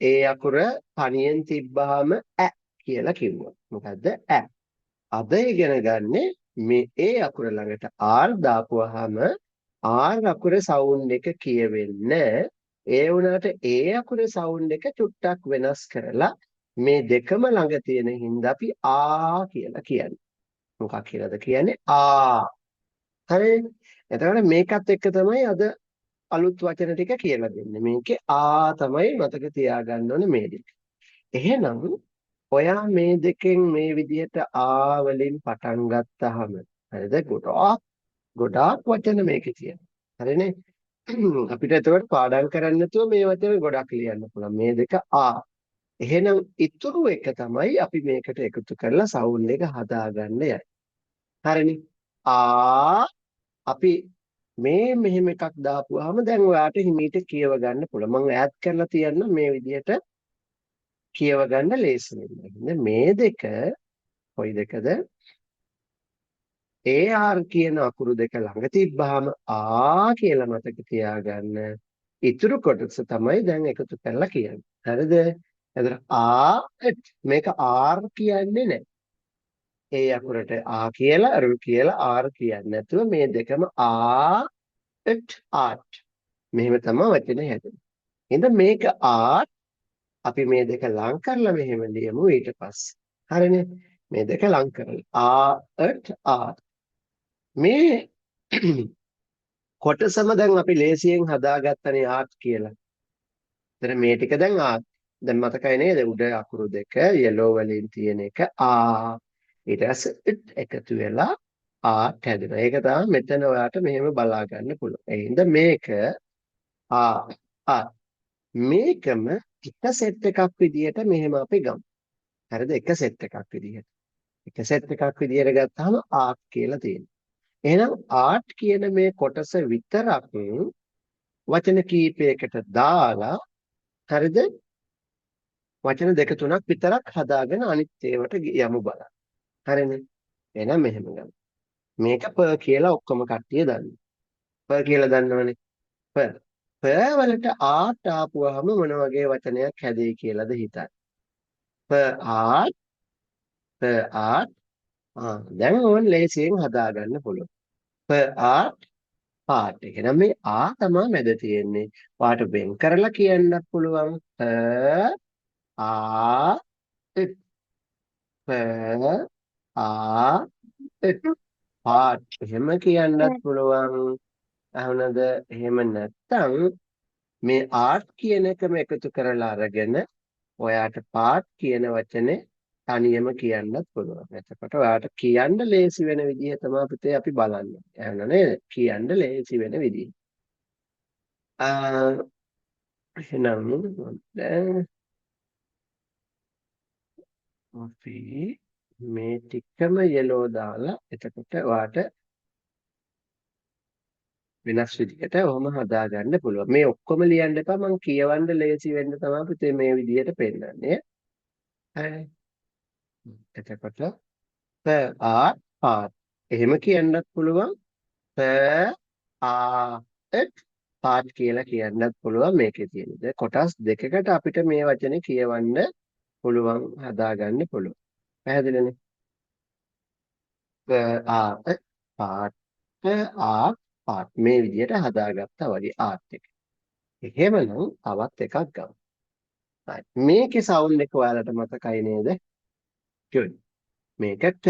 ඒ අකුර තනියෙන් තිබ්බාම ඈ කියලා කිව්වා. මොකද්ද ඈ? අද ඉගෙන ගන්නේ මේ ඒ අකුර ළඟට R දාපුවාම R අකුරේ සවුන්ඩ් එක කියවෙන්නේ. ඒ වුණාට ඒ අකුරේ සවුන්ඩ් එක චුට්ටක් වෙනස් කරලා මේ දෙකම ළඟ තියෙන හින්දා අපි ආ කියලා කියන්නේ. මොකක් කියලාද කියන්නේ? ආ. හරිද? එතකොට මේකත් එක්ක තමයි අද අලුත් වචන ටික කියලා දෙන්නේ. මේකේ ආ තමයි මතක තියාගන්න ඕනේ මේ දෙක. එහෙනම් ඔයා මේ දෙකෙන් මේ විදිහට ආ වලින් පටන් ගත්තාම හරිද? ගොඩාක් වචන මේකේ තියෙනවා. හරිනේ? අපිට එතකොට පාඩම් කරන්න නැතුව මේ වචන ගොඩක් ලියන්න පුළුවන්. මේ දෙක ආ. එහෙනම් ඉතුරු එක තමයි අපි මේකට එකතු කරලා සවුන්ඩ් එක හදාගන්න යන්නේ. හරිනේ? ආ අපි මේ මෙහෙම එකක් දාපුවාම දැන් ඔයාට හිමීට කියව ගන්න පුළුවන්. මම ඈඩ් කරලා තියන්න මේ විදිහට කියව ගන්න ලේසි වෙනවා. මේ දෙක කොයි දෙකද? AR කියන අකුරු දෙක ළඟ තිබ්බාම ආ කියලා මතක තියාගන්න. ඉතුරු කොටස තමයි දැන් එකතු කරලා කියන්නේ. හරිද? එතකොට මේක R කියන්නේ නැහැ. ඒ අකුරට ආ කියලා රු කියලා R කියන්නේ නැතුව මේ දෙකම ආට් මෙහෙම තමයි වචනේ හැදෙන්නේ. එහෙනම් මේක අපි මේ දෙක ලං කරලා මෙහෙම ලියමු ඊට පස්සේ. හරිනේ? මේ දෙක ලං කරලා ආට් මේ කොටසම දැන් අපි ලේසියෙන් හදාගත්තනේ ආට් කියලා. එතන මේ ටික දැන් මතකයි නේද? උඩ අකුරු දෙක yellow වලින් තියෙන එක ඊට පස්සේ එකතු වෙලා ආට් හැදෙනවා. ඒක තමයි මෙතන ඔයාට මෙහෙම බලා ගන්න පුළුවන්. ඒ හින්දා මේක ආ මේකම එක සෙට් එකක් විදියට මෙහෙම අපි ගමු. හරිද? එක සෙට් එකක් විදියට. එක සෙට් එකක් විදියට ගත්තාම ආට් කියලා තියෙනවා. එහෙනම් ආට් කියන මේ කොටස විතරක් වචන කීපයකට දාලා හරිද? වචන දෙක තුනක් විතරක් හදාගෙන අනිත් ඒවට යමු බලන්න. හරිනේ? එහෙනම් මෙහෙම ගමු. මේක ප කියලා ඔක්කොම කට්ටිය දන්නවා. ප කියලා දන්නවනේ. ප වලට ආට් ආපුවාම මොන වගේ වචනයක් හැදෙයි කියලාද හිතන්නේ? ප ආට් ප ආට් දැන් ඕන් ලේසියෙන් හදාගන්න පුළුවන්. ප ආට් පාට් එක. එහෙනම් මේ තමයි මැද තියෙන්නේ. වාට වෙන් කරලා කියන්නත් පුළුවන්. ප ආ ට් ප ආ ට් පාට් එහෙම කියන්නත් පුළුවන්. අහනද? එහෙම නැත්තම් මේ ආට් කියන එකම එකතු කරලා අරගෙන ඔයාට පාට් කියන වචනේ තනියම කියන්නත් පුළුවන්. එතකොට ඔයාට කියන්න ලේසි වෙන විදිහ තමයි පුතේ අපි බලන්නේ. එහෙම නේද? කියන්න ලේසි වෙන විදිහ. එහෙනම් දැන් අපි මේ ටිකම yellow දාලා එතකොට ඔයාට වෙනස් විදිහට ඔහොම හදාගන්න පුළුවන්. මේ ඔක්කොම ලියන්න එපා. මම කියවන්න ලේසි වෙන්න තමයි පුතේ මේ විදිහට පෙන්නන්නේ. හරි. එතකොට ප පාත් එහෙම කියන්නත් පුළුවන්. ප පාත් කියලා කියන්නත් පුළුවන් මේකේ තියෙන. කොටස් දෙකකට අපිට මේ වචනේ කියවන්න පුළුවන් හදාගන්න පුළුවන්. පැහැදිලිනේ? පාත් පාත් පාත් මේ විදිහට හදාගත්තා වගේ ආත් එක. එහෙමනම් තවත් එකක් ගමු. right. මේකේ සවුන්ඩ් එක ඔයාලට මතකයි නේද? good. මේක ට.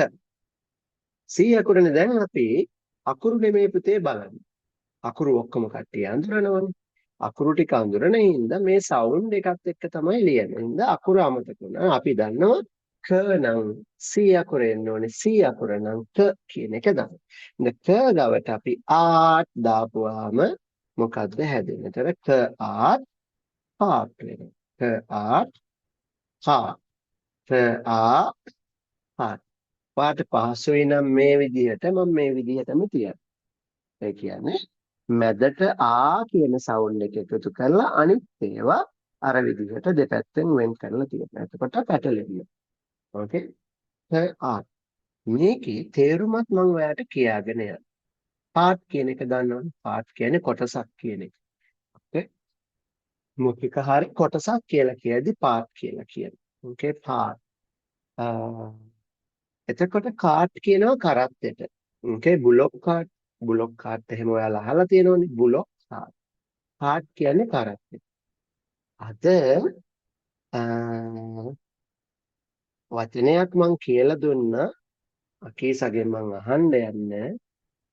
C අකුරනේ දැන් අපි අකුරු නෙමේ පුතේ බලන්නේ. අකුරු ඔක්කොම කට්ටිය අඳුරනවනේ. අකුරු ටික අඳුරන හින්දා මේ සවුන්ඩ් එකත් එක්ක තමයි ලියන්නේ. හින්දා අකුරු අමතක වුණා. අපි දන්නවා ක නම් C අකුර එන්න ඕනේ. C අකුර නම් ක කියන එක දාන්න. ඉතින් ක ගාවට අපි ආට් දාපුවාම මොකද්ද හැදෙන්නේ? එතන ක ආට් පාට් වෙනවා. ක ආට් පාට්. ක ආට් පාට්. පාට පහසුයි නම් මේ විදිහට මම මේ විදිහටම තියනවා. ඒ කියන්නේ මැදට කියන සවුන්ඩ් එක එකතු කරලා අනිත් ඒවා අර විදිහට දෙපැත්තෙන් වෙන් කරලා තියෙනවා. එතකොට පැටලෙන්නේ. ඕකේ? මේකේ තේරුමත් මම ඔයාලට කියාගෙන යනවා. පාට් කියන එක දන්නවනේ. පාට් කියන්නේ කොටසක් කියන එක. ඕකේ? මුඛික හරි කොටසක් කියලා කියද්දි පාර්ට් කියලා කියනවා. ඕකේ පාර්ට්. එතකොට කාට් කියනවා කරත්තෙට. ඕකේ බුලොක් කාට්. බුලොක් කාට් එහෙම ඔයාලා අහලා තියෙනවනේ බුලොක් කාට්. කාට් කියන්නේ කරත්තෙට. අද වචනයක් මං කියලා දුන්නා. අකීසගෙන් මං අහන්න යන්නේ.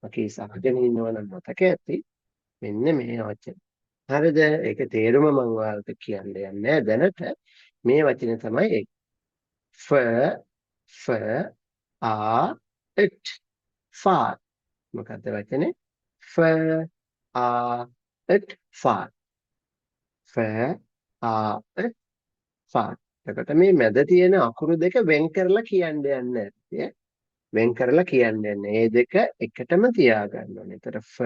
අකීස අහගෙන ඉන්නවනම් මතක ඇති. මෙන්න මේ වචන. හරිද? ඒක තේරුම මම ඔයාලට කියන්න යන්නේ දැනට. මේ වචනේ තමයි ඒක. ෆ ෆ ආ ට් ෆාර්. මොකද්ද වචනේ? ෆ ආ ට් ෆාර්. ෆ ආ ට් ෆාර්. එතකොට මේ මැද තියෙන අකුරු දෙක වෙන් කරලා කියන්න යන්නේ නැත්තේ. වෙන් කරලා කියන්නේ නැහැ. මේ දෙක එකටම තියාගන්න ඕනේ. එතකොට ෆ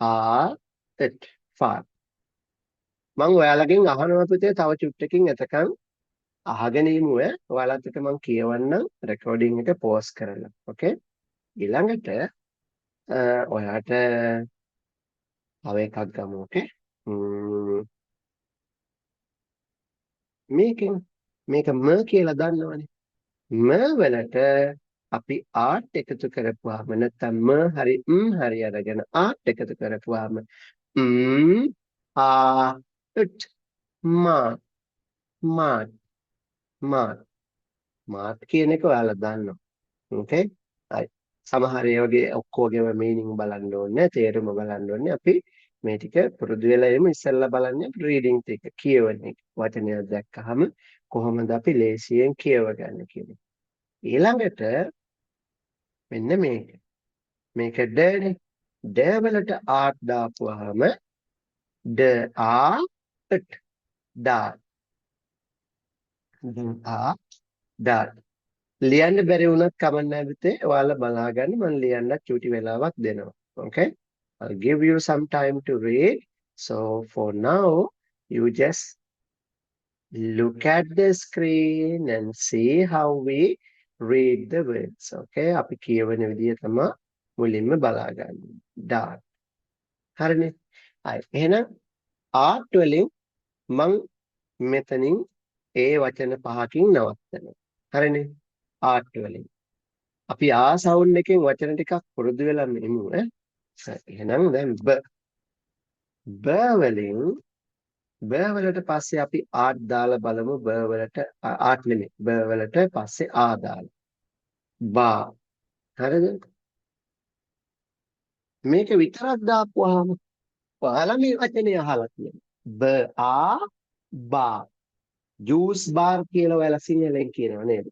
ආ ට් ෆාර්. මම ඔයාලගෙන් අහනවා පුතේ තව චුට්ටකින් එතකන් අහගෙන ඉමු ඔයාලත් එක්ක මම කියවන්නම් රෙකෝඩින් එක පෝස් කරලා. ඕකේ? ඊළඟට ඔයාට තව එකක් ගමු. ඕකේ? මේකෙන් මේක ම කියලා දන්නවනේ. ම වලට අපි ආට් එකතු කරපුවාම නැත්නම් ම හරි හරි අරගෙන ආට් එකතු කරපුවාම ආ ට් මා මාත් මාත් මාත් කියන එක ඔයාලා දන්නවා. ඕකේ? හරි. සමහර ඒ වගේ ඔක්කොගේම මීනින් බලන්න ඕනේ, තේරුම බලන්න ඕනේ. අපි මේ ටික පුරුදු වෙලා එමු. ඉස්සෙල්ලා බලන්නේ රීඩින් ටික කියවන එක. වචනයක් දැක්කහම කොහොමද අපි ලේසියෙන් කියවගන්නේ කියන එක. ඊළඟට මෙන්න මේක. මේක ඩනේ. ඩ වලට ආට් දාපුවාම ඩ ආ ට් ඩා ඩ ආ ඩා ලියන්න බැරි වුණත් කමක් නැහැ පුතේ. ඔයාලා බලාගන්න මම ලියන්නත් චූටි වෙලාවක් දෙනවා. Okay? I'll give you some time to read. So for now, you just look at the screen and see how we read the words. Okay? අපි කියවන විදිය තමයි මුලින්ම බලාගන්න. dot. හරිනේ? හරි. එහෙනම් ආට් වලින් මම මෙතනින් ඒ වචන පහකින් නවත්තනවා. හරිනේ? ආට් වලින් අපි ආ සවුන්ඩ් එකෙන් වචන ටිකක් පුරුදු වෙලා ඉමු ඈ. එහෙනම් දැන් බ වලින් බ වලට පස්සේ අපි ආට් දාලා බලමු. බ වලට ආට් නෙමෙයි. බ වලට පස්සේ ආ දාලා. බා. හරිද? මේක විතරක් දාපුවාම ඔයාලා මේ වචනේ අහලා තියෙනවා. බ ආ බා. ජූස් බාර් කියලා ඔයාලා සිංහලෙන් කියනවා නේද?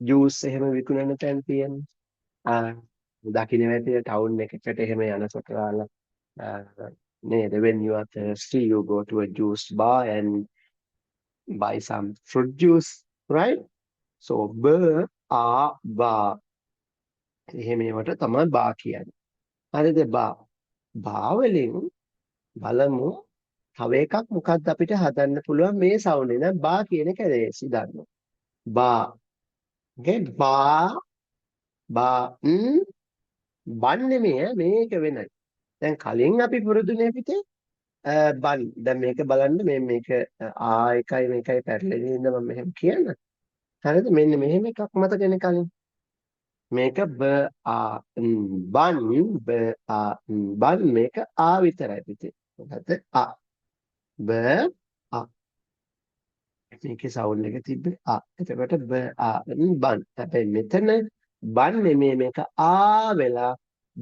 ජූස් එහෙම විකුණන තැන් තියෙන්නේ. දකින්න වැටේ ටවුන් එකකට එහෙම යනකොට නේද when you are thirsty you go to a juice bar and buy some fruit juice, right? So b a ba එහෙම ඒවට තමයි බා කියන්නේ. හරිද? බා වලින් බලමු තව එකක් මොකක්ද අපිට හදන්න පුළුවන් මේ සවුන්ඩ් එක. දැන් බා කියන එක ලේසි දන්නවා. බා. okay බා බන් නෙමෙයි මේක වෙනයි. දැන් කලින් අපි පුරුදුනේ පිටේ බන්. දැන් මේක බලන්න මේක ආ එකයි මේකයි පැටලෙන ඉඳ මම මෙහෙම කියන්න. හරිද? මෙන්න මෙහෙම එකක් මතකනේ කලින්. මේක බ ආ බන් බ ආ බන් මේක ආ විතරයි පිටේ. මොකද ආ බ ආ මේකේ සවුන්ඩ් එක තිබ්බේ ආ. එතකොට බ ආ බන්. හැබැයි මෙතන බන් නෙමෙයි මේක ආ වෙලා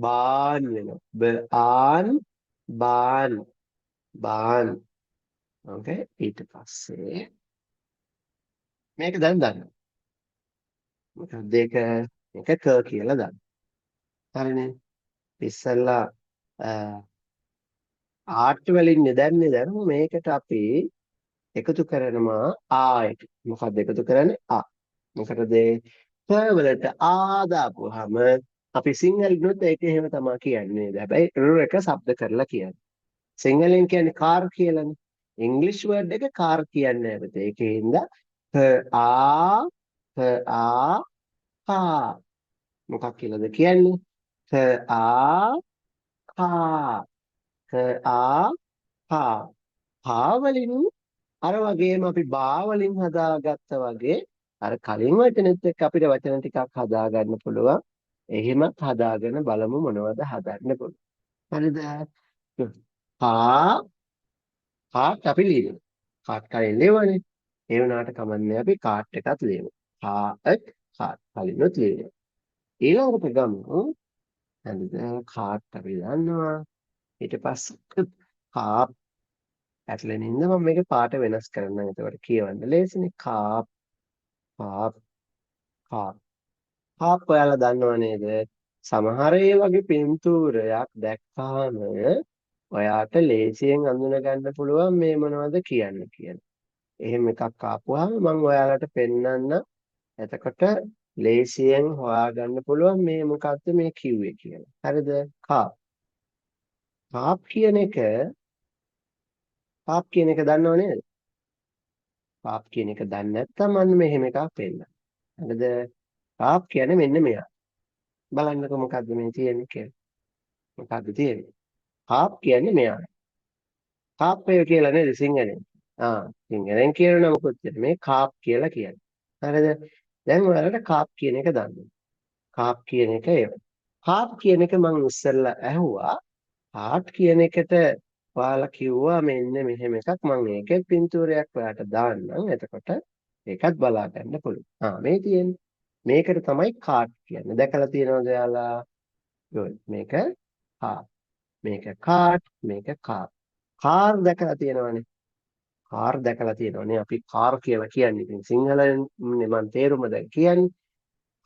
බාන් වෙනවා. බ ආන් බාන් බාන්. ඕකේ? ඊට පස්සේ මේක දැන් දන්නවා. මොකක්ද ඒක? මේක ක කියලා දාන්න. හරිනේ? ඉස්සෙල්ලා ආට් වලින් දැන්නේ දැන් මේකට අපි එකතු කරනවා ආ එක. මොකක්ද එකතු කරන්නේ? ආ. මොකටද? ක වලට ආ දාපුවාම අපි සිංහලෙන්ොත් ඒක එහෙම තමයි කියන්නේ. හැබැයි ර එක શબ્ද කරලා කියන්නේ. සිංහලෙන් කියන්නේ කාර් කියලානේ. ඉංග්‍රීසි වර්ඩ් එක කාර් කියන්නේ නැහැ. ඒකෙන්ද ක ආ ක ආ කා මොකක් කියලාද කියන්නේ? ක ආ කා ක ආ කා හා වලින් අර වගේම අපි බා වලින් හදාගත්තා වගේ අර කලින් වචනෙත් එක්ක අපිට වචන ටිකක් හදාගන්න පුළුවන්. එහෙමත් හදාගෙන බලමු මොනවද හදන්න පුළුවන්. හරිද? හා කාට් අපි ලියනවා. කාට් කලින් ලියවනේ. ඒ වුණාට කමන්නේ අපි කාට් එකත් ලියමු. කාට් කාට් කලිනුත් ලියනවා. ඊළඟට ගමු. හරිද? කාට් අපි දන්නවා. ඊට පස්සේ කාප් ඇටලෙනින්ද මම මේක පාට වෙනස් කරන්නම්. එතකොට කියවන්න ලේසිනේ. කාප් කාප් කාප් කාප් ඔයාලා දන්නව නේද? සමහර ඒ වගේ පින්තූරයක් දැක්කාම ඔයාට ලේසියෙන් අඳුන ගන්න පුළුවන් මේ මොනවද කියන්න කියලා. එහෙම එකක් ආපුවාම මම ඔයාලට පෙන්වන්න. එතකොට ලේසියෙන් හොයාගන්න පුළුවන් මේ මොකක්ද මේ කිව්වේ කියලා. හරිද? කාප්. කාප් කියන එක කාප් කියන එක දන්නව නේද? කාප් කියන එක දන්නේ නැත්නම් අන්න මෙහෙම එකක් පෙන්නන්න. හරිද? කාප් කියන්නේ මෙන්න මෙයා. බලන්නකො මොකද්ද මේ තියෙන්නේ කියලා. මොකද්ද තියෙන්නේ? කාප් කියන්නේ මෙයා. කාප්පය කියලා නේද සිංහලෙන්? සිංහලෙන් කියන නමකුත් මේ කාප් කියලා කියන්නේ. හරිද? දැන් ඔයාලට කාප් කියන එක දන්නවා. කාප් කියන එක ඒව. කාප් කියන එක මම ඉස්සෙල්ලා ඇහුවා. ආට් කියන එකට ඔයාලා කිව්වා මෙන්න මෙහෙම එකක් මම ඒකේ පින්තූරයක් ඔයාලට දාන්නම්. එතකොට ඒකත් බලා ගන්න පුළුවන්. මේ තියෙන්නේ. මේකට තමයි කාට් කියන්නේ. දැකලා තියෙනවද ඔයාලා? good. මේක කාප්. මේක කාට්. මේක කාප්. කාර් දැකලා තියෙනවනේ. කාර් දැකලා තියෙනවනේ. අපි කාර් කියලා කියන්නේ. ඉතින් සිංහලෙන් මම තේරුම දැන් කියන්නේ.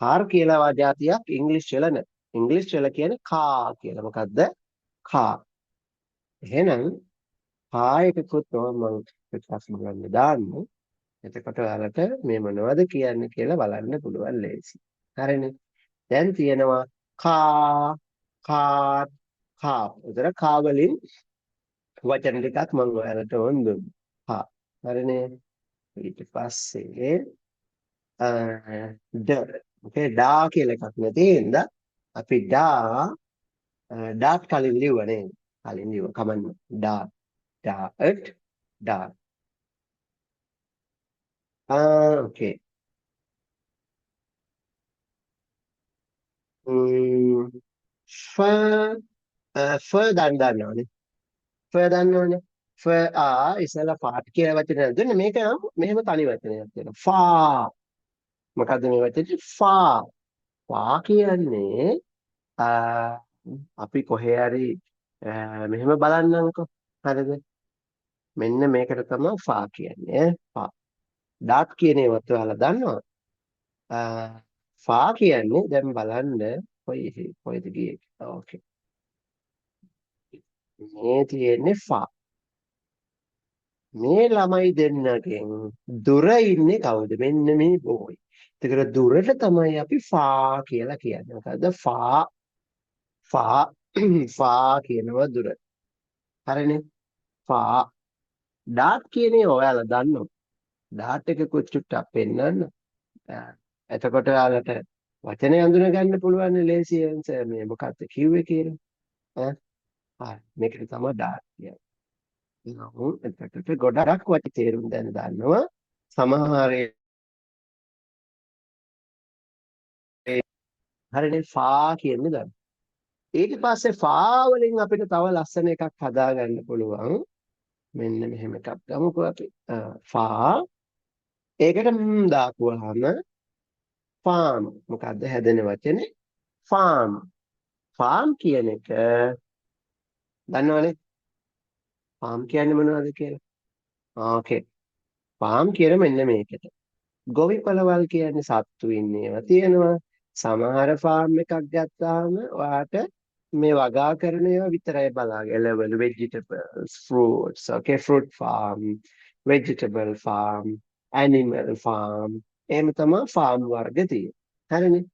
කාර් කියලා වාජාතියක් ඉංග්‍රීසි වල නැහැ. ඉංග්‍රීසි වල කියන්නේ කා කියලා. මොකද්ද? කා. එහෙනම් කා එකකුත් මම පිටපස්සම ගන්න දාන්න. එතකොට ඔයාලට මේ මොනවද කියන්නේ කියලා බලන්න පුළුවන් ලේසි. හරිනේ. දැන් තියෙනවා කා කාර් කාප්. උතර කා වලින් වචන ටිකක් මම ඔයාලට ඕන දුන්නා. හා. හරිනේ. ඊට පස්සේ ද ඕකේ ඩා කියලා එකක් නැතිද අපි ඩාට් කලින් ලිව්වා නේද කලින් ලිව්වා කමන්න ඩාට් ඩාට් ඕකේ ෆ දන්නවනේ දන්නවනේ ඉස්සෙල්ලා ෆාට් කියලා වචනයක් දුන්නේ මේක නම් මෙහෙම තනි වචනයක් තියෙනවා ෆා මොකද්ද මේ වචනේ ෆා කියන්නේ අපි කොහේ හරි මෙහෙම බලන්නම්කෝ. හරිද? මෙන්න මේකට තමයි ෆා කියන්නේ. ෆා. ඩාට් කියන ඒවත් ඔයාලා දන්නවා. ෆා කියන්නේ දැන් බලන්න කොයිද ගියේ. ඕකේ. මේ තියෙන්නේ ෆා. මේ ළමයි දෙන්නගෙන් දුර ඉන්නේ කවුද? මෙන්න මේ බෝයි. ඒකට දුරට තමයි අපි ෆා කියලා කියන්නේ. මොකද්ද? ෆා ෆා කියනවා දුර. හරිනේ? ෆා ඩාට් කියන්නේ ඔයාලා දන්නවා. ඩාට් එක චුට්ටක් පෙන්නන්න. එතකොට ඔයාලට වචනේ අඳුන ගන්න පුළුවන් ලේසියෙන් මේ මොකක්ද කිව්වේ කියලා. හරි. මේකට තමයි ඩාට් කියන්නේ. එතකොට ගොඩක් වචන තේරුම් දැන ගන්නවා. සමහර හරිනේ ෆා කියන්නේ දන්න. ඊට පස්සේ ෆා වලින් අපිට තව ලස්සන එකක් හදාගන්න පුළුවන්. මෙන්න මෙහෙම එකක් ගමුකෝ අපි. ෆා ඒකට දාපුවාම ෆාම් මොකද්ද හැදෙන වචනේ ෆාම් කියන එක දන්නවනේ ෆාම් කියන්නේ මොනවද කියලා ඕකේ ෆාම් කියන මෙන්න මේකට ගොවිපළවල් කියන්නේ සත්තු ඉන්නේ ඒවා තියෙනවා සමහර ෆාම් එකක් ගත්තාම ඔයාට මේ වගා කරන ඒවා විතරයි බලාගෙන එළවලු vegetables fruits okay fruit farm vegetable farm animal farm එහෙම තමයි ෆාම් වර්ග තියෙන්නේ. හරිනේ.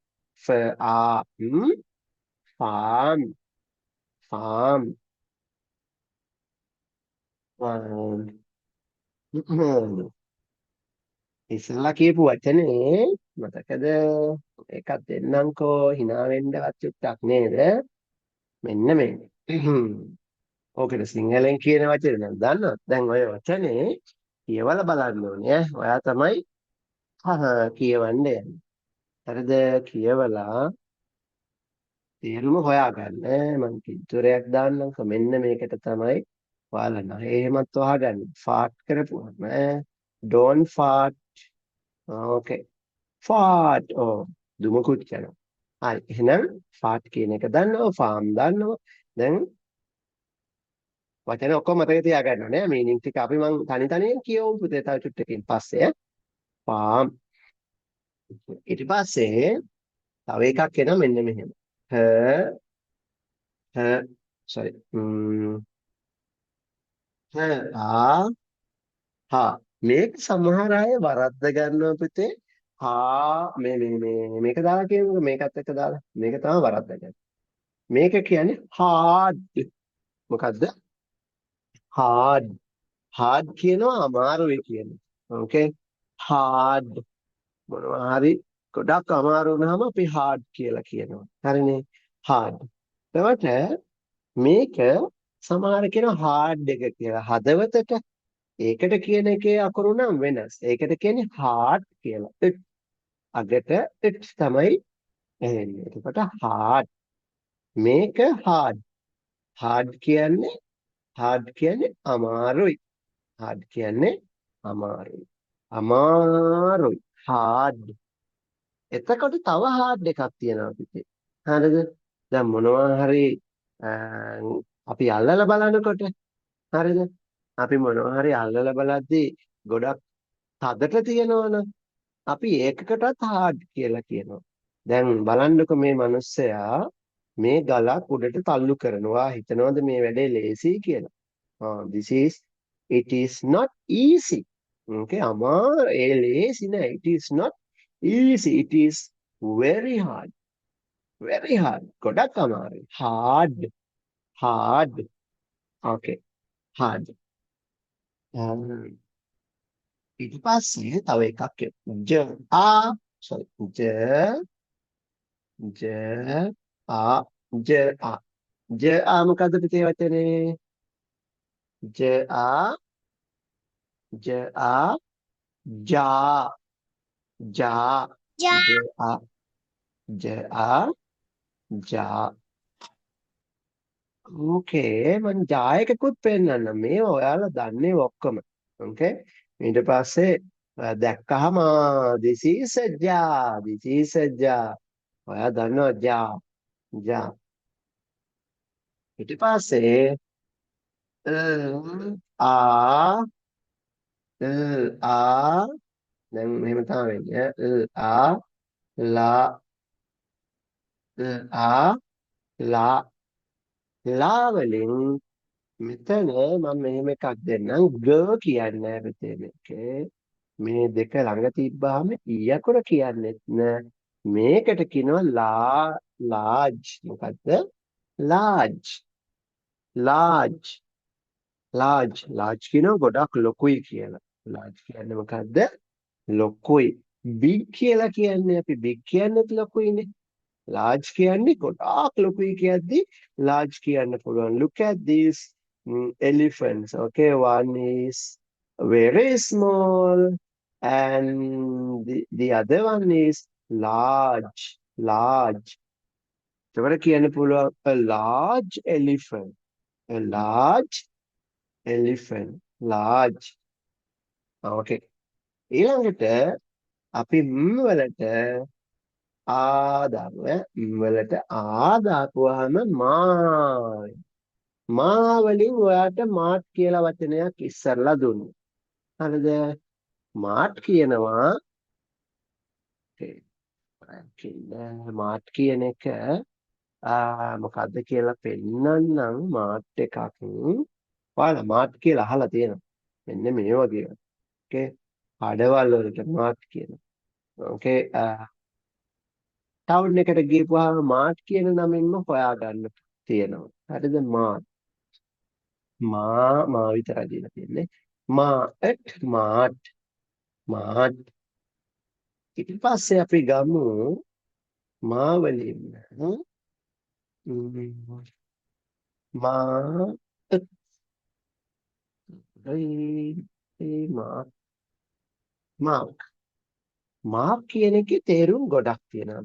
ෆාම් ෆාම් ඉස්සලා කියපු වචනේ මතකද? එකක් දෙන්නම්කෝ hina වෙන්නවත් චුට්ටක් නේද? මෙන්න මේ. ඕකේ සිංහලෙන් කියන වචනේ නම් දන්නවද? දැන් ඔය වචනේ කියවලා බලන්න ඕනේ ඈ. ඔයා තමයි කියවන්න යන්නේ. හරිද? කියවලා තේරුම හොයාගන්න. මම පිටුරයක් දාන්නම්. මෙන්න මේකට තමයි ඔයාලා නෑ එහෙමත් වහගන්න. ෆාට් කරපුවම don't fart. ඕකේ. ෆාට්. දුමකුත් යනවා. හරි. එහෙනම් ෆාට් කියන එක දන්නවා. ෆාම් දන්නවා. දැන් වචන ඔක්කොම මතක තියාගන්න ඕනේ. මීනින්ග් ටික අපි මං තනි තනියෙන් කියවමු පුතේ තව චුට්ටකින් පස්සේ. ෆාම්. ඊට පස්සේ තව එකක් එනවා මෙන්න මෙහෙම. හ හ sorry. හ හා මේක සමහර අය වරද්ද ගන්නවා පුතේ. මේක දාලා කියමුකෝ මේකත් එක්ක දාලා. මේක තමයි වරද්ද ගන්න. මේක කියන්නේ hard. මොකද්ද? hard. hard කියනවා අමාරුයි කියන්නේ. ඕකේ. hard මොනවා හරි ගොඩක් අමාරු වුණාම අපි hard කියලා කියනවා. හරිනේ. hard. එතකොට මේක සමහර කෙනා hard එක කියලා. හදවතට ඒකට කියන එකේ අකුරු නම් වෙනස්. ඒකට කියන්නේ heart කියලා. අගට තමයි එන්නේ. එතකොට hard. මේක hard. hard කියන්නේ අමාරුයි. hard කියන්නේ අමාරුයි. අමාරුයි. hard. එතකොට තව hard එකක් තියෙනවා පිටේ. හරිද? දැන් මොනවා හරි අපි අල්ලලා බලනකොට හරිද? අපි මොනවා හරි අල්ලලා බලද්දී ගොඩක් තදට තියෙනවනේ. අපි ඒකකටත් hard කියලා කියනවා. දැන් බලන්නකො මේ මිනිස්සයා මේ ගලක් උඩට තල්ලු කරනවා. හිතනවාද මේ වැඩේ ලේසි කියලා? This is it is not easy. Okay, ලේසි නෑ. It is not easy. It is very hard. Very hard. ගොඩක් අමාරුයි. hard. hard. Okay, hard. ඊට පස්සේ තව එකක් j a sorry j j a j a j a මොකද්ද පිටේ වචනේ? j a j a ja ja j a j a ja ඕකේ මං ජායකකුත් පෙන්නන්න මේවා ඔයාලා දන්නේ ඔක්කොම ඕකේ ඊට පස්සේ දැක්කහම this is a jar this is a jar ඔයා දන්නවා jar jar ඊට පස්සේ ආ දැන් මෙහෙම තමයි වෙන්නේ ආ ලා ආ ලා ලා වලින් මෙතන මම මෙහෙම එකක් දෙන්නම් ග කියන්නේ නැහැ මේකේ මේ දෙක ළඟ තිබ්බාම ඊ අකුර කියන්නේත් නෑ මේකට කියනවා ලාජ් මොකද්ද large large large කියනවා ගොඩක් ලොකුයි කියලා large කියන්නේ මොකද්ද ලොකුයි big කියලා කියන්නේ අපි big කියන්නේත් ලොකුයිනේ large කියන්නේ ගොඩාක් ලොකුයි කියද්දි large කියන්න පුළුවන් look at these elephants okay one is very small and the other one is large එතකොට කියන්න පුළුවන් a large elephant a large elephant large okay ඊළඟට අපි වලට වලට දාපුවාම මා වලින් ඔයාට මාට් කියලා වචනයක් ඉස්සරලා දුන්නා. හරිද? මාට් කියනවා මාට් කියන එක මොකද්ද කියලා පෙන්නන්නම් මාට් එකක්. ඔයාලා මාට් කියලා අහලා තියෙනවා. මෙන්න මේ වගේ. ඕකේ. කඩවල් වලට මාට් කියනවා. ඕකේ. ටවුන් එකට ගිහපුවාම මාට් කියන නමින්ම හොයාගන්න තියෙනවා. හරිද? මා විතරයි දීලා තියෙන්නේ. මාට් ඊට පස්සේ අපි ගමු මා වලින් මා මාක් මාක් මාක් කියන එකේ තේරුම් ගොඩක් තියෙනවා.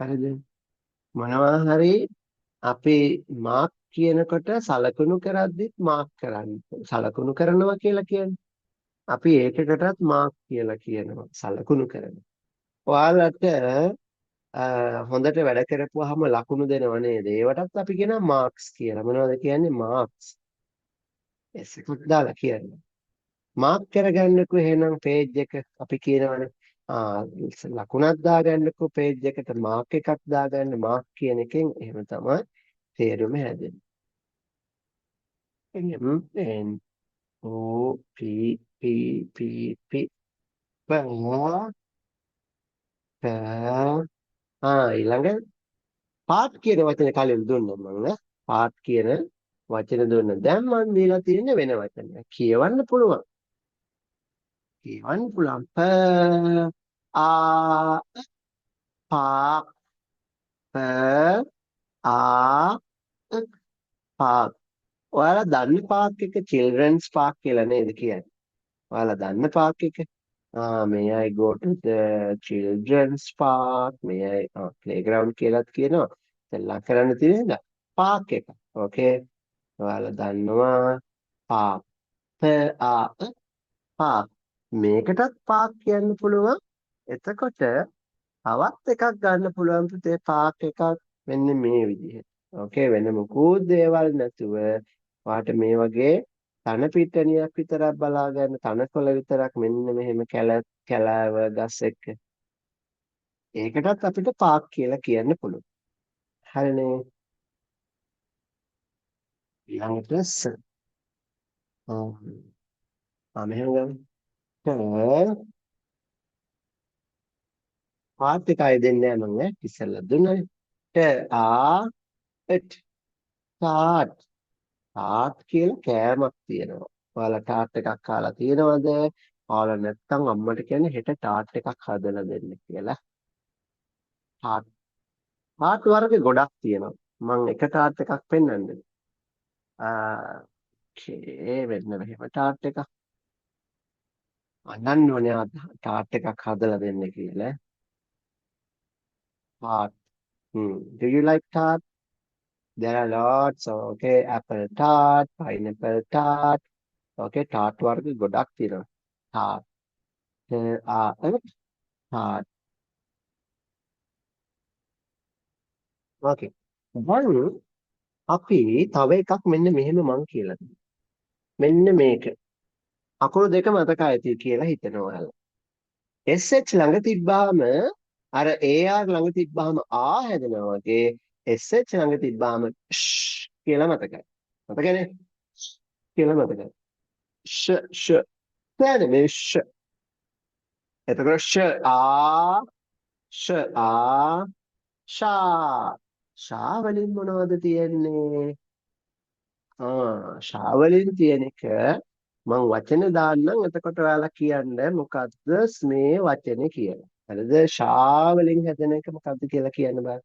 හරිද? මොනවා හරි අපි මාක් කියනකොට සලකුණු කරද්දිත් මාක් කරන්නේ. සලකුණු කරනවා කියලා කියන්නේ. අපි ඒකකටත් මාක් කියලා කියනවා. සලකුණු කරනවා. ඔයාලට හොඳට වැඩ කරපුවාම ලකුණු දෙනව නේද? ඒවටත් අපි කියනවා මාක්ස් කියලා. මොනවද කියන්නේ? මාක්ස්. එස් එකක් දාලා කියන්නේ. මාක් කරගන්නකෝ එහෙනම් පේජ් එක අපි කියනවනේ. ආ ලකුණක් දාගන්නකෝ පේජ් එකට මාක් එකක් දාගන්න මාක් කියන එකෙන් එහෙම තමයි තේරුම හැදෙන්නේ. එම් ඕ පී ප ඊළඟ පාට් කියන වචනේ කලින් දුන්නා මම නේ. පාට් කියන වචන දුන්නා. දැන් මම දීලා තියෙන්නේ වෙන වචනයක්. කියවන්න පුළුවන්. කියවන්න පුළුවන්. ආ පාක් ආ පාක්. ඔයාලා දන්න පාක් එක children's park කියලා නේද කියන්නේ? ඔයාලා දන්න පාක් එක? May I go to the children's park? May I playground කියලාත් කියනවා. සෙල්ලම් කරන්න තියෙන එක. පාක් එක. Okay. ඔයාලා දන්නවා පාක්. ආ පාක්. මේකටත් පාක් කියන්න පුළුවන්. එතකොට තවත් එකක් ගන්න පුළුවන් පුතේ පාක් එකක් මෙන්න මේ විදිහට. ඕකේ වෙන මොකුත් දේවල් නැතුව වාට මේ වගේ තන පිටණියක් විතරක් බලා ගන්න තනකොළ විතරක් මෙන්න මෙහෙම කැලෑව ගස් එක්ක. ඒකටත් අපිට පාක් කියලා කියන්න පුළුවන්. හරිනේ. ඊළඟට මෙහෙම ගමු. පාත් එකයි දෙන්නේ නැහැ මම ඉස්සෙල්ලා දුන්නානේ. ආ එට් ටාට් ටාට් කියලා කෑමක් තියෙනවා. ඔයාලා ටාට් එකක් කාලා තියෙනවද? ඔයාලා නැත්තම් අම්මට කියන්නේ හෙට ටාට් එකක් හදලා දෙන්න කියලා. ටාට් ටාට් වර්ග ගොඩක් තියෙනවා. මම එක ටාට් එකක් පෙන්වන්නද? මෙන්න මෙහෙම ටාට් එකක්. අනන්න ඕනේ ටාට් එකක් හදලා දෙන්න කියලා. ටාට්. Do you like tart? There are lots. Okay, apple tart, pineapple tart. Okay, tart වර්ග ගොඩක් තියෙනවා. tart. tart. Okay. දැන් අපි තව එකක් මෙන්න මෙහෙම මං කියලා දෙනවා. මෙන්න මේක. අකුරු දෙක මතක ඇති කියලා හිතනවා ඔයාලා. SH ළඟ තිබ්බාම අර AR ළඟ තිබ්බාම ආ හැදෙනවා වගේ SH ළඟ තිබ්බාම කියලා මතකයි. මතකනේ? කියලා මතකයි. ෂ නේද මේ එතකොට ෂා වලින් මොනවද තියෙන්නේ? ෂා වලින් තියෙන එක මම වචන දාන්නම් එතකොට ඔයාලා කියන්න මොකද්ද මේ වචනේ කියලා. හරිද? ෂා වලින් හැදෙන එක මොකද්ද කියලා කියන්න බෑ.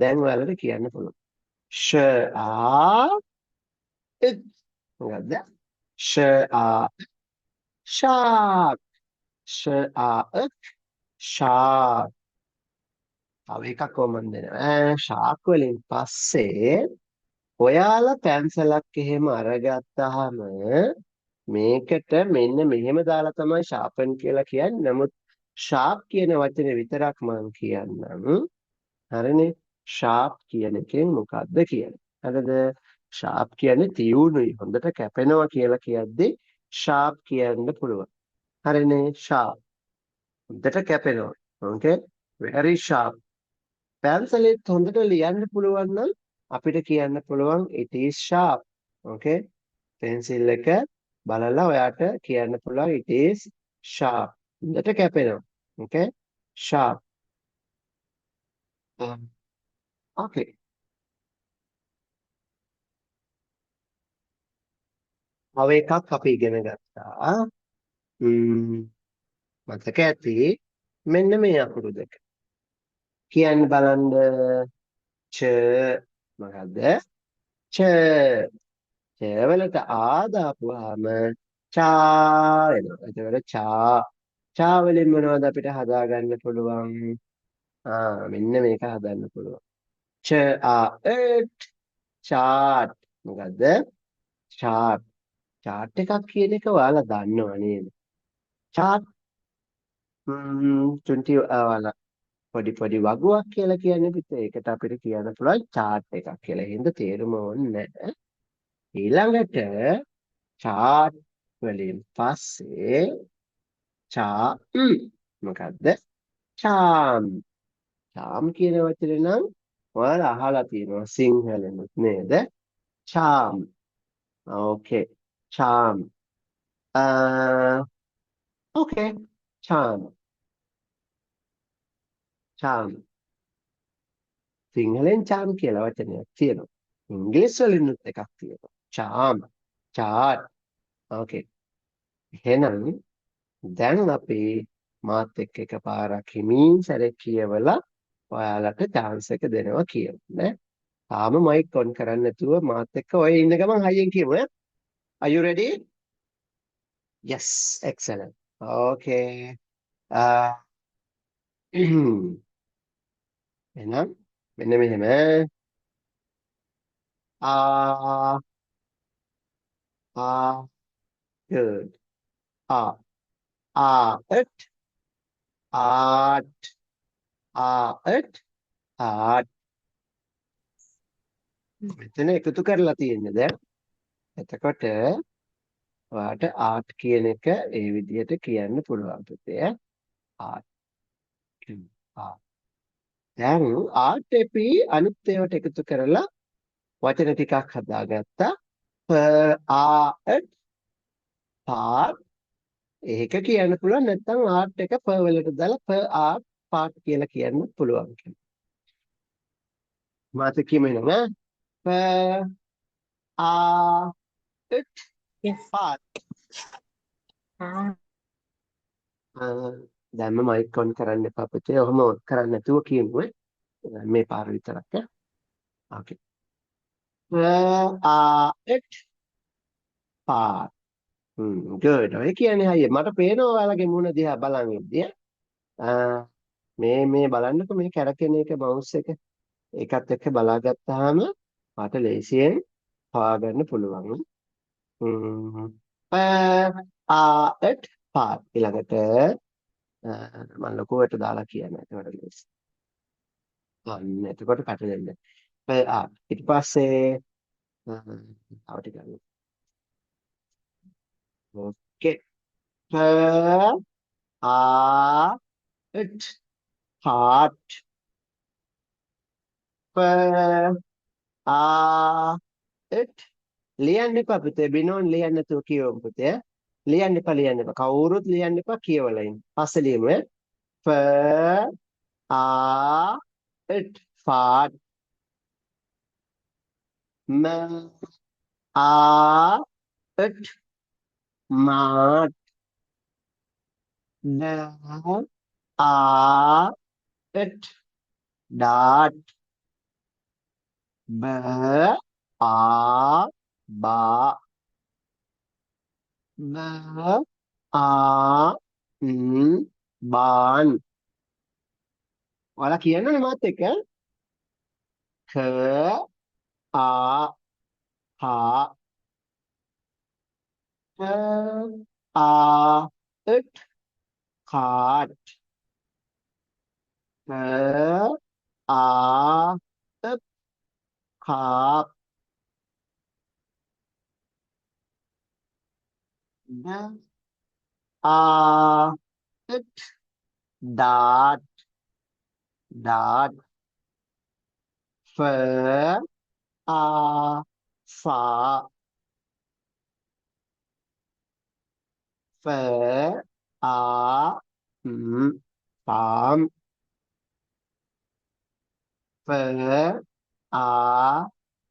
දැන් ඔයාලට කියන්න පුළුවන්. ඉත් මොකද්ද? ෂා ෂාක් ෂාක් තව එකක් මම දෙනවා. ෂාක් වලින් පස්සේ ඔයාලා පැන්සලක් එහෙම අරගත්තාම මේකට මෙන්න මෙහෙම දාලා තමයි ෂාපන් කියලා කියන්නේ. නමුත් ෂාප් කියන වචනේ විතරක් මම කියන්නම්. හරිනේ? ෂාප් කියන එකෙන් මොකද්ද කියන්නේ? හරිද? ෂාප් කියන්නේ තියුණුයි හොඳට කැපෙනවා කියලා කියද්දි ෂාප් කියන්න පුළුවන්. හරිනේ? ෂාප් හොඳට කැපෙනවා. okay very sharp. පැන්සලෙත් හොඳට ලියන්න පුළුවන් නම් අපිට කියන්න පුළුවන් it is sharp. okay pencil එක බලලා ඔයාට කියන්න පුළුවන් it is sharp. හොඳට කැපෙනවා. okay sharp. okay තව එකක් අපි ඉගෙන ගත්තා. මතක ඇති මෙන්න මේ අකුරු දෙක. කියන්න බලන්න ච මොකද්ද? ච වලට ආ දාපුවාම චා වෙනවා. එතකොට චා වලින් මොනවද අපිට හදාගන්න පුළුවන්? මෙන්න මේක හදන්න පුළුවන්. ch ආ it chart. මොකද්ද? chart. chart එකක් කියන එක ඔයාලා දන්නව නේද? chart 20 ඔයාලා පොඩි පොඩි වගුවක් කියලා කියන්නේ පිට ඒකට අපිට කියන්න පුළුවන් chart එකක් කියලා. එහෙනම් තේරුම ඕනේ නැහැ. ඊළඟට chart වලින් පස්සේ චා මොකද්ද? charm. charm කියන වචනේ නම් ඔයාලා අහලා තියෙනවා සිංහලෙනුත් නේද? charm. Okay. charm. Okay. charm. charm. සිංහලෙන් charm කියලා වචනයක් තියෙනවා. ඉංග්‍රීසි වලිනුත් එකක් තියෙනවා. charm. chart. Okay. එහෙනම් දැන් අපි මාත් එක්ක එකපාරක් හිමින් සැරේ කියවලා ඔයාලට chance එක දෙනවා කියමු නේ. තාම මයික් ඔන් කරන්නේ නැතුව මාත් එක්ක ඔය ඉන්න ගමන් හයියෙන් කියමු ඈ. Are you ready? Yes, excellent. Okay. එහෙනම් මෙන්න මෙහෙම ආ ආ good. ආ it art it art මෙතන එකතු කරලා තියෙන්නේ දැන්. එතකොට ඔයාට ආර්ට් කියන එක ඒ විදිහට කියන්න පුළුවන් පුතේ. ආර්ට්. දැන් ආර්ට් අපි අනිත් ඒවාට එකතු කරලා වචන ටිකක් හදාගත්තා. ආර්ට් පාට් ඒක කියන්න පුළුවන් නැත්නම් ආර්ට් එක ප වලට දාලා ආර්ට් පාට් කියලා කියන්න පුළුවන් කියලා. මාත් කියමු නේද? Art Yes. පාට්. Ah, දැන්ම මයික් ඔන් කරන්න එපා පුතේ. ඔහොම ඔන් කරන්නේ නැතුව කියමු මේ පාර විතරක් ඈ. Okay. Art part. good. ඔය කියන්නේ හයිය. මට පේනවා ඔයාලගේ මුණ දිහා බලන් ඉද්දී. මේ බලන්නකෝ මේ කැරකෙන එක මවුස් එක. ඒකත් එක්ක බලාගත්තාම මට ලේසියෙන් හොයාගන්න පුළුවන්. ආට් පාට් ඊළඟට මම ලොකුවට දාලා කියන්න. ඒකට ලේසි. අන්න එතකොට පැටලෙන්න. ඊට පස්සේ තව ටිකක්. Okay. ආට් පාට් ආට් ලියන්න එපා පුතේ බිනෝන් ලියන්න නැතුව කියවමු පුතේ. ලියන්න එපා කවුරුත් ලියන්න එපා කියවලා ඉන්න. පස්සේ ලියමු ෆාට් ආට් මාට් ආට් ඩාට් බා බාන් ඔයාලා කියන්නනේ මාත් එක්ක ක ආ හා it cart it carp it dart fur far fur farm fur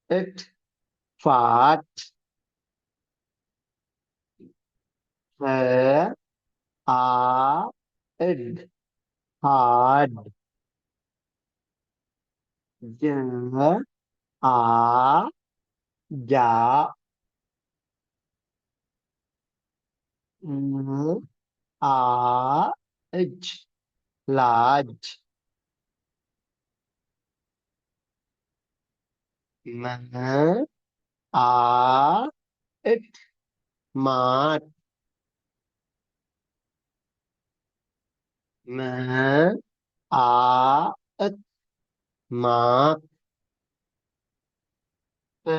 it fart fur id hard j a ja large, large. Ma a it, mart. Ma a it, mark. Pa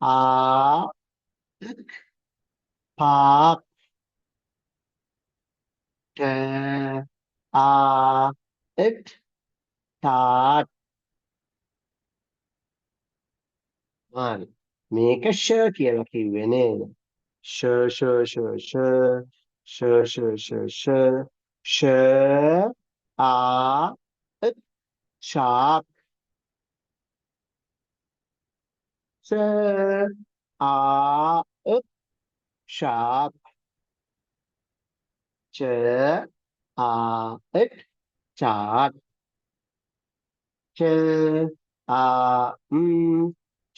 a park. Ta a it, tart. හරි. මේක ෂ කියලා කිව්වේ නේද? ෂ ෂ ෂ ෂ ෂ ෂ ෂ ෂ ආ ත් sharp. ෂ ආ ත් sharp. ચ આ ત chart. ચ આ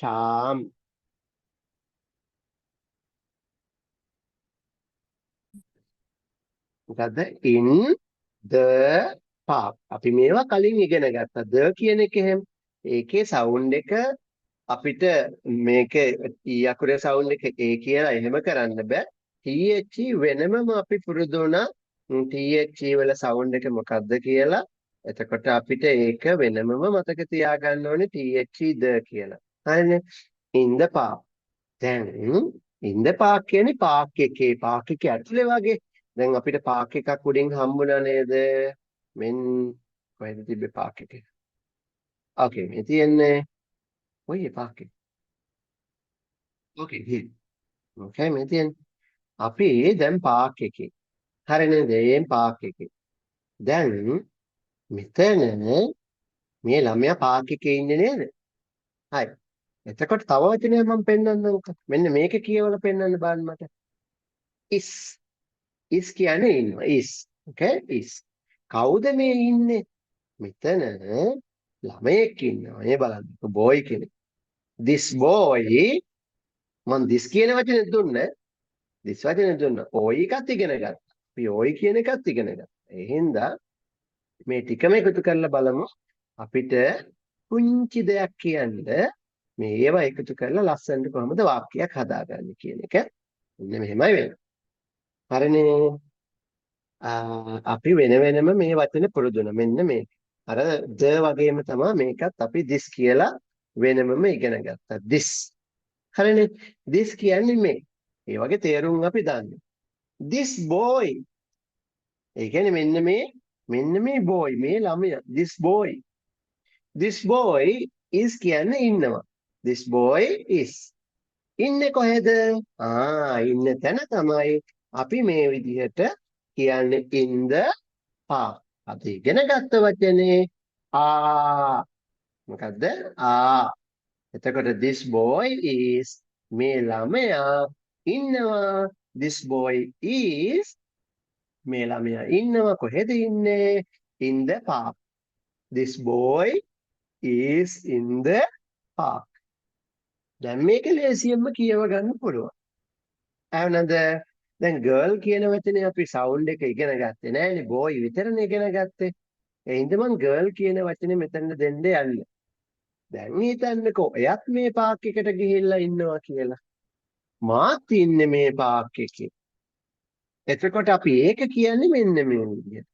charm. මොකද්ද? in the park. අපි මේවා කලින් ඉගෙන ගත්තා. the කියන එක එහෙම. ඒකේ සවුන්ඩ් එක අපිට මේක ඊ අකුරේ සවුන්ඩ් එක ඒ කියලා එහෙම කරන්න බෑ. TH වෙනමම අපි පුරුදු වුණා TH වල සවුන්ඩ් එක මොකක්ද කියලා. එතකොට අපිට ඒක වෙනමම මතක තියාගන්න ඕනේ TH ද කියලා. හරිනේ. in the park. දැන් in the park කියන්නේ පාක් එකේ ඇතුලේ වගේ. දැන් අපිට පාක් එකක් උඩින් හම්බුණා නේද? මෙන් කොහෙද තිබ්බේ පාක් එක? ඕකේ මේ තියන්නේ ඔය පාක් එක. ඕකේ here. ඕකේ මේ තියන්නේ. අපි දැන් පාක් එකේ. හරිනේ දැන් පාක් එකේ. දැන් මෙතන මේ ළමයා පාක් එකේ ඉන්නේ නේද? හරි. එතකොට තව වචනයක් මම පෙන්නන්නම්කෝ. මෙන්න මේක කියවලා පෙන්නන්න බලන්න මට. is කියන්නේ ඉන්නවා. okay is. කවුද මේ ඉන්නේ? මෙතන ළමයෙක් ඉන්නවා. මේ බලන්න. boy කෙනෙක්. this boy මම this කියන වචනේ දුන්නේ. this වචනේ දුන්නා. ඔය එකත් ඉගෙන ගත්තා. අපි ඔය කියන එකත් ඉගෙන ගත්තා. ඒ හින්දා මේ ටිකම එකතු කරලා බලමු. අපිට පුංචි දෙයක් කියන්න මේ ඒවා එකතු කරලා ලස්සනට කොහොමද වාක්‍යයක් හදාගන්නේ කියන එක. මෙන්න මෙහෙමයි වෙන්නේ. හරිනේ. අපි වෙන වෙනම මේ වචනේ පුරුදු වෙනවා. මෙන්න මේ. අර ද වගේම තමයි මේකත් අපි this කියලා වෙනමම ඉගෙන ගත්තා. this. හරිනේ. this කියන්නේ මේ. ඒ වගේ තේරුම් අපි දන්නේ. this boy. ඒ කියන්නේ මෙන්න මේ boy මේ ළමයා. this boy. this boy is කියන්නේ ඉන්නවා. this boy is. ඉන්නේ කොහෙද? ඉන්න තැන තමයි අපි මේ විදිහට කියන්නේ in the park. අපි ඉගෙන ගත්ත වචනේ මොකද්ද? එතකොට this boy is මේ ළමයා ඉන්නවා. this boy is මේ ළමයා ඉන්නවා. කොහෙද ඉන්නේ? in the park. this boy is in the park. දැන් මේක ලේසියෙන්ම කියව ගන්න පුළුවන්. එහෙනම් දැන් girl කියන වචනේ අපි sound එක ඉගෙන ගත්තේ නෑනේ boy විතරනේ ඉගෙන ගත්තේ. ඒ හින්දා මම girl කියන වචනේ මෙතන දෙන්න යන්නේ. දැන් හිතන්නකෝ එයත් මේ පාක් එකට ගිහිල්ලා ඉන්නවා කියලා. මාත් ඉන්නේ මේ පාක් එකේ. එතකොට අපි ඒක කියන්නේ මෙන්න මේ විදිහට.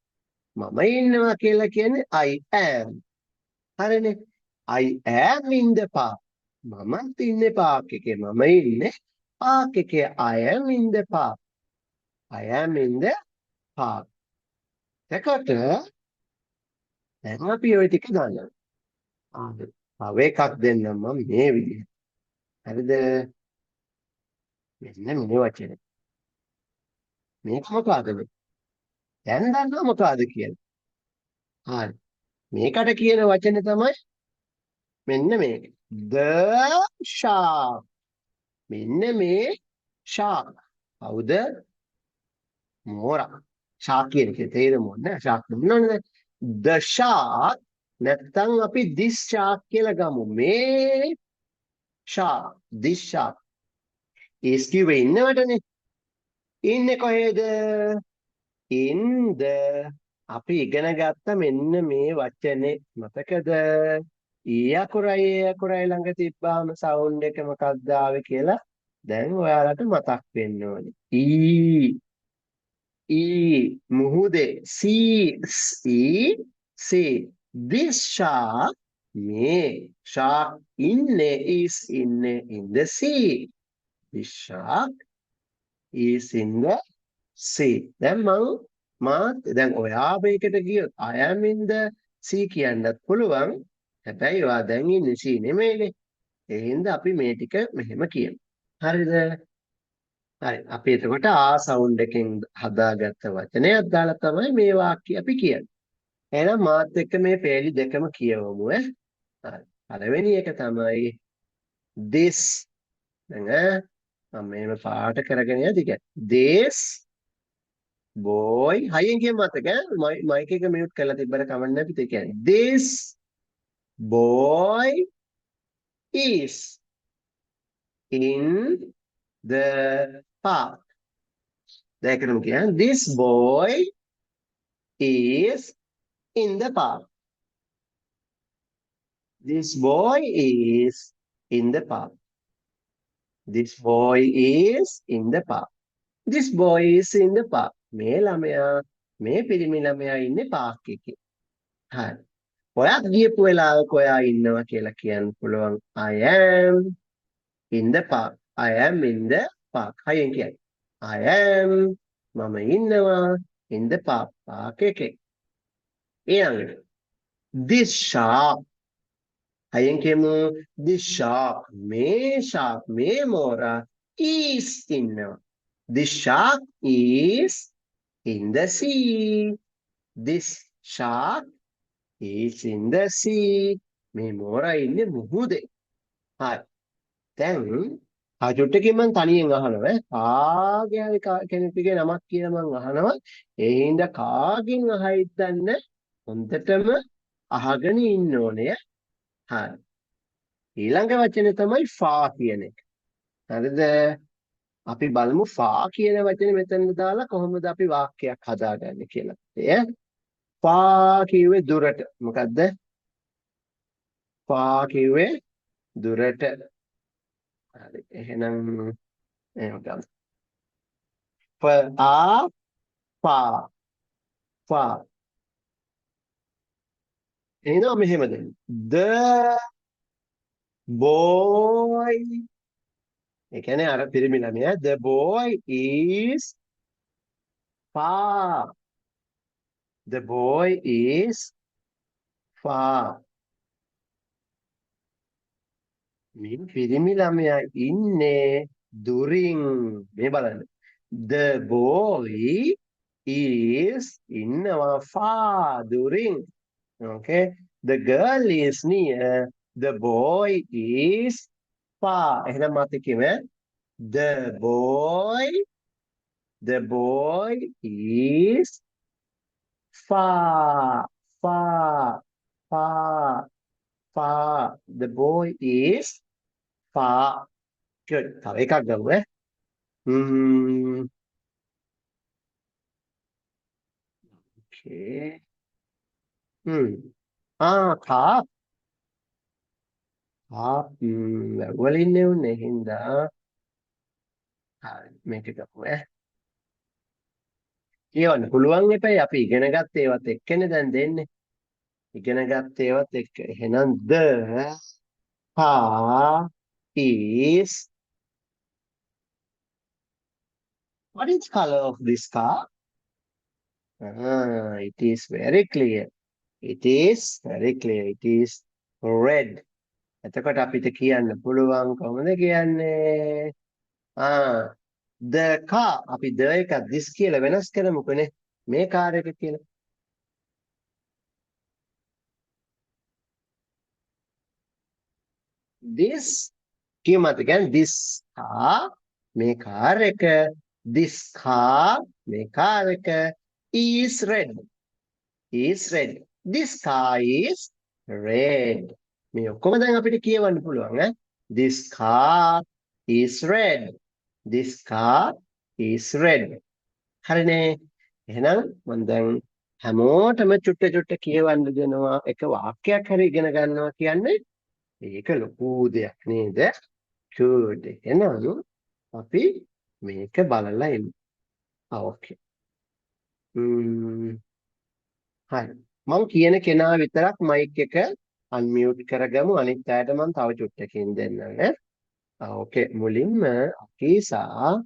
මම ඉන්නවා කියලා කියන්නේ I am. හරිනේ. I am in the park. මමත් ඉන්නේ පාක් එකේ. මම ඉන්නේ පාක් එකේ. I am in the park. I am in the park. එතකොට දැන් අපි ওই ටික ගන්නවා. තව එකක් දෙන්නම් මම මේ විදිහට. හරිද? මෙන්න මේ වචනේ. මේක මොකක්ද මේ? දැන් දන්නවා මොකක්ද කියලා. හරි. මේකට කියන වචනේ තමයි මෙන්න මේක. the shark. මෙන්න මේ shark. කවුද? මෝරා. shark කියන එකේ තේරුම මොන්නේ? shark දුන්නනේ. the shark නැත්තම් අපි this shark කියලා ගමු. මේ shark, this shark. is කිව්වේ ඉන්නවටනේ. ඉන්නේ කොහෙද? in the අපි ඉගෙන ගත්ත මෙන්න මේ වචනේ මතකද? ඊ අකුරයි ඒ අකුරයි ළඟ තිබ්බාම සවුන්ඩ් එක මොකක්ද ආවේ කියලා දැන් ඔයාලට මතක් වෙන්න ඕනේ. මුහුදේ see this shark මේ shark ඉන්නේ is ඉන්නේ in the sea. This shark is in the sea. දැන් දැන් ඔයා මේකට ගියොත් I am in the sea කියන්නත් පුළුවන්. හැබැයි ඔයා දැන් ඉන්නේ sea නෙමෙයිනේ. ඒ හින්දා අපි මේ ටික මෙහෙම කියමු. හරිද? හරි. අපි එතකොට ආ සවුන්ඩ් එකෙන් හදාගත්ත වචනයක් දාලා තමයි මේ වාක්‍ය අපි කියන්නේ. එහෙනම් මාත් එක්ක මේ පේලි දෙකම කියවමු ඈ. හරි. පළවෙනි එක තමයි this. දැන් මම මේව පාට කරගෙන යද්දි this boy හයියෙන් කියමු මතක මයික් එක මියුට් කරලා තිබ්බට කමක් නැහැ පිට කියන්නේ. This boy is in the park. දැන් කියන්නේ this boy is in the park. This boy is in the park. This boy is in the park. This boy is in the park. මේ ළමයා මේ පිරිමි ළමයා ඉන්නේ පාක් එකේ. හරි. ඔයා ගියපු වෙලාවක ඔයා ඉන්නවා කියලා කියන්න පුළුවන් I am in the park. I am in the park. හයියෙන් කියන්න. I am මම ඉන්නවා in the park. පාක් එකේ. ඊළඟට this shark හයියෙන් කියමු this shark මේ මෝරා is ඉන්නවා. This shark is in the sea. This shark is in the sea. මේ මෝරා ඉන්නේ මුහුදේ. හරි. දැන් චුට්ටකින් මම තනියෙන් අහනවා කාගේ හරි කෙනෙකුගේ නමක් කියලා මම අහනවා. ඒ හින්දා කාගෙන් අහයිද දන්නේ හොඳටම අහගෙන ඉන්න ඕනේ. හරි. ඊළඟ වචනේ තමයි far කියන එක. හරිද? අපි බලමු far කියන වචනේ මෙතන දාලා කොහොමද අපි වාක්‍යයක් හදාගන්නේ කියලා. far කිව්වේ දුරට. මොකද්ද? far කිව්වේ දුරට. හරි. එහෙනම් එහෙම ගමු. far. එහෙනම් මෙහෙම දෙන්න. The boy ඒ කියන්නේ අර පිරිමි ළමයා the boy is far. The boy is far. මේ පිරිමි ළමයා ඉන්නේ දුරින්. මේ බලන්න. The boy is ඉන්නවා far දුරින්. Okay. The girl is near. The boy is far. එහෙනම් මාත් කියමු the boy is far. The boy is far. Good. තව එකක් ගමු Okay. Carp. වල ඉන්නේ උන්නේ හින්දා හරි මේක ගමු කියවන්න පුළුවන් එපැයි අපි ඉගෙන ගත්ත ඒවත් එක්කනේ දැන් දෙන්නේ ඉගෙන ගත්ත ඒවත් එක්ක එහෙනම් the car is what is the color of this car? It is very clear. It is very clear. It is red. එතකොට අපිට කියන්න පුළුවන් කොහොමද කියන්නේ? the car අපි the එක this කියලා වෙනස් කරමුකනේ. මේ කාර් එක කියලා. this කියමත් කියන්නේ this car මේ කාර් එක this car මේ කාර් එක is red. This car is red. මේ ඔක්කොම දැන් අපිට කියවන්න පුළුවන් This car is red. This car is red. හරිනේ. එහෙනම් මම දැන් හැමෝටම චුට්ට චුට්ට කියවන්න දෙනවා. එක වාක්‍යයක් හරි ඉගෙන ගන්නවා කියන්නේ ඒක ලොකු දෙයක් නේද? good. එහෙනම් අපි මේක බලලා ඉමු. ඕකේ. හරි. මම කියන කෙනා විතරක් මයික් එක අන්මියුට් කරගමු. අනිත් අයට මම තව චුට්ටකින් දෙන්නම් ඈ. ඕකේ. මුලින්ම අකීසා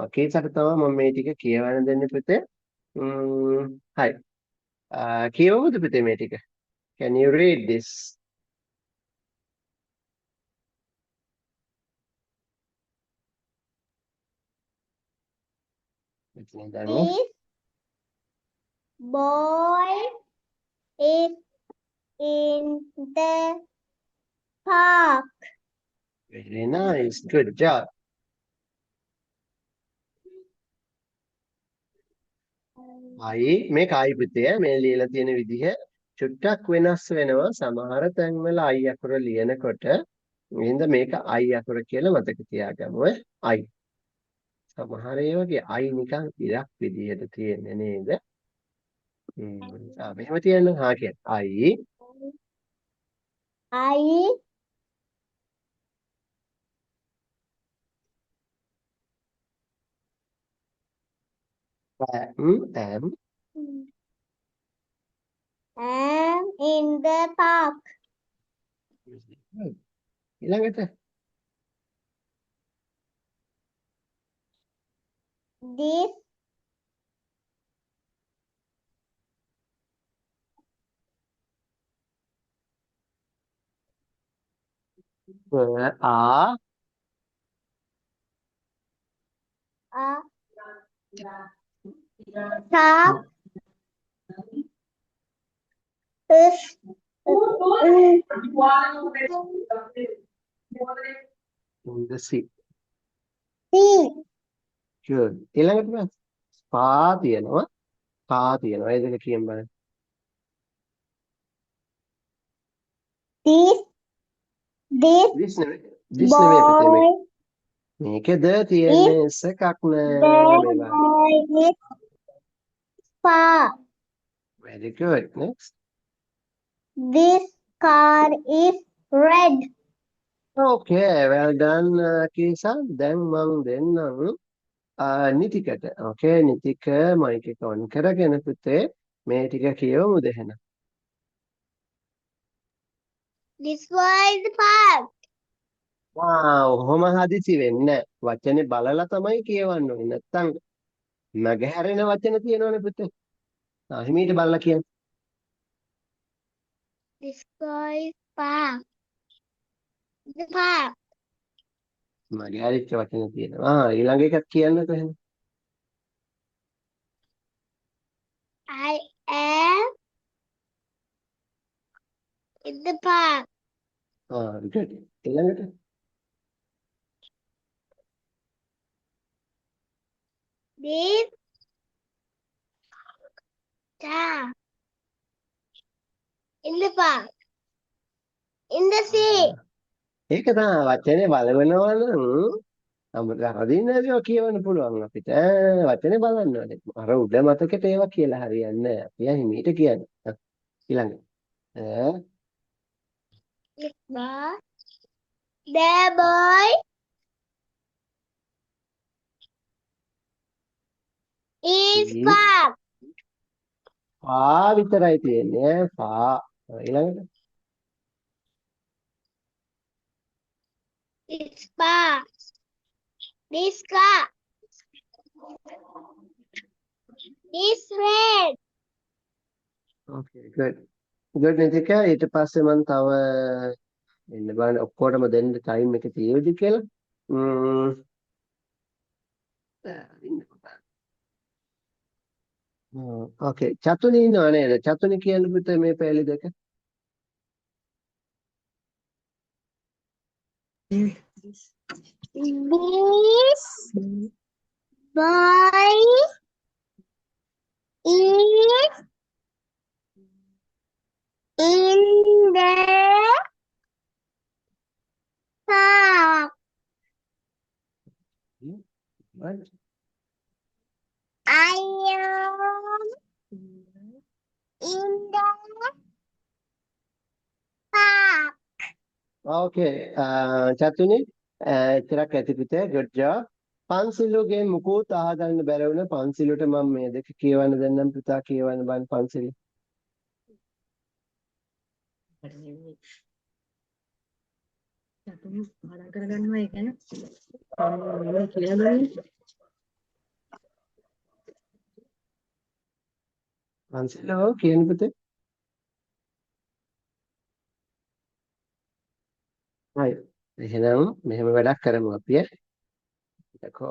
අකීසට තමයි මම මේ ටික කියවන්න දෙන්නේ පුතේ. හරි. කියවමුද පුතේ මේ ටික? Can you read this? මෙතන දාමු. This boy is in the park. Very nice. Good job. අයි මේක අයි පුතේ මේ ලියලා තියෙන විදිහ චුට්ටක් වෙනස් වෙනවා සමහර තැන්වල අයි අකුර ලියනකොට එහෙනම් මේක අයි අකුර කියලා මතක තියාගමු අයි සමහර ඒවාගේ අයි නිකන් ඉරක් විදිහට තියෙන්නේ නේද මෙහෙම තියන්න හා කියන්න අයි am in the park. ඊළඟට This are shark is in the sea sea. good ඊළඟට පා තියෙනවා ඒ දෙක කියන්න බලන්න This this නෙවෙයි පුතේ boy මේකද තියෙන්නේ ස් එකක් නෑ මේවා is far. very good next This car is red. okay well done කීසා දැන් මම දෙන්නම් නිතිකට okay නිතික මයික් එක ඔන් කරගෙන පුතේ මේ ටික කියවමුද එහෙනම් This was the park. ඔහොම හදිසි වෙන්නේ වචනේ බලලා තමයි කියවන්න ඕනේ නැත්තම් මගහැරෙන වචන තියෙනවනේ පුතේ හිමීට බලලා කියන්න This was park. The park. මගහැරිච්ච වචන තියෙනවා ඊළඟ එකක් කියන්නකෝ එහෙනම් I am in the park. good ඊළඟට This car in the park. In the sea. ඒක තමයි වචනේ බලවනවා නම් හදින්නේව කියවන්න පුළුවන් අපිට වචනේ බලන්න ඕනේ අර උඩ මතකෙට ඒවා කියලා හරියන්නේ නැහැ අපි හිමීට කියන්නේ ඊළඟ The boy is far. පා විතරයි තියෙන්නේ පා ඊළඟට It's far. This car is red. okay good නිතික ඊට පස්සේ මම තව එන්න බලන්න ඔක්කොටම දෙන්න ටයිම් එක තියෙවිද කියලා okay චතුනි ඉන්නව නේද චතුනි කියන්න පුතේ මේ පැලි දෙක This boy is in the park. Right. I am in the park. Okay. චතුනි එතරම් ඇති පුතේ good job. පන්සිලුගේ මුකුත් අහගන්න බැරි වුණ පන්සිලුට මම මේ දෙක කියවන්න දෙන්නම් පුතා කියවන්න බන් පන්සිල. සතුන් පාඩම් කරගන්නවා ඒ කියන්නේ කියලා දුන්නේ පන්සිල කියන පුතේ. හරි. එහෙනම් මෙහෙම වැඩක් කරමු අපි ඈ. देखो